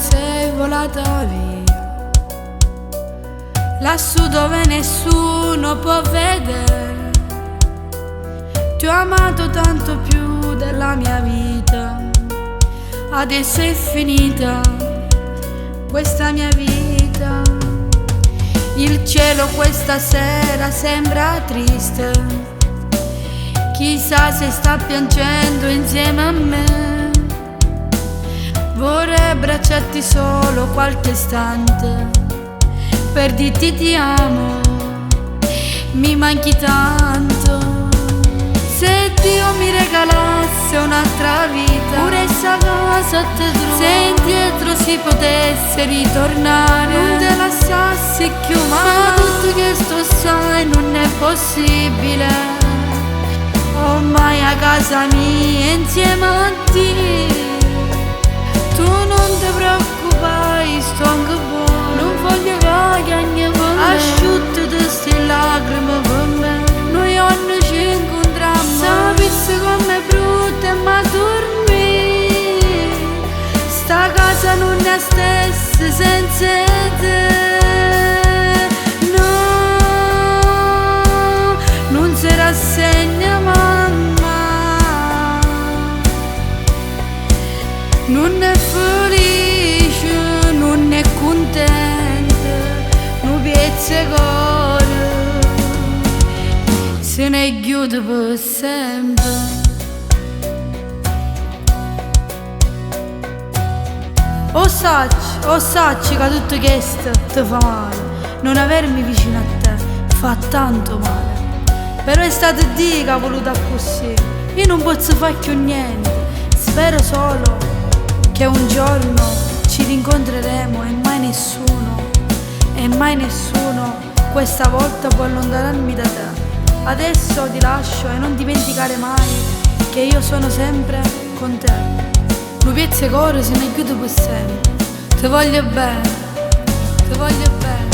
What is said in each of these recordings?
sei volata via, lassù dove nessuno può vedere. Ti ho amato tanto più della mia vita, adesso è finita questa mia vita. Il cielo questa sera sembra triste, chissà se sta piangendo insieme a me. Vorrei abbracciarti solo qualche istante per dirti ti amo, mi manchi tanto. Se Dio mi regalasse un'altra vita, pure sta casa te trovo, se indietro si potesse ritornare, non te lasciassi più mai. Ma tutto questo sai non è possibile, ormai a casa mia insieme a te. Tu non ti preoccupare, sto anche buono, non voglio che ogni volta asciutte queste lacrime per me. Noi oggi ci incontriamo, sapessi com'è brutta e ma dormire. Sta casa non è stessa senza te. No, non si rassegna mamma, non è felice, non è contenta, non piace cuore, se ne chiude per sempre. O sacci che tutto questo ti fa male, non avermi vicino a te fa tanto male. Però è stato Dio che ha voluto così, io non posso fare più niente. Spero solo che un giorno ci rincontreremo e mai nessuno questa volta può allontanarmi da te. Adesso ti lascio e non dimenticare mai che io sono sempre con te. Non piezze cuore se ne chiudo per sempre. Ti voglio bene, ti voglio bene.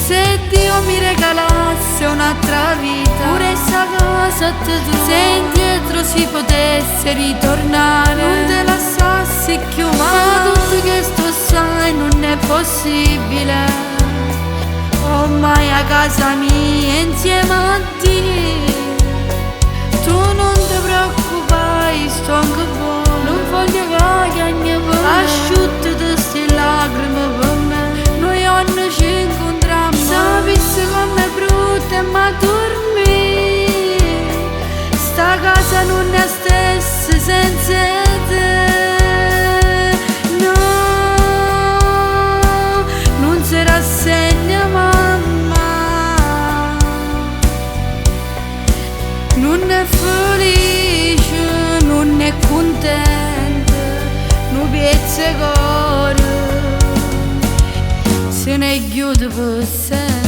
Se Dio mi regalasse un'altra vita, pure sta casa te trovo, se indietro si potesse ritornare, non te lasciassi più mai. Ma tutto questo sai non è possibile, ormai a casa mia insieme a te. Tu non ti preoccupare, sto anche buono, non voglio che ogni volta asciutte queste lacrime per me. Noi oggi ci incontriamo, sapessi com'è brutta e ma dormire. Sta casa non è stessa senza te. No, non si rassegna mamma, non è felice, non è contenta, non piace cuore, se ne chiude per sempre.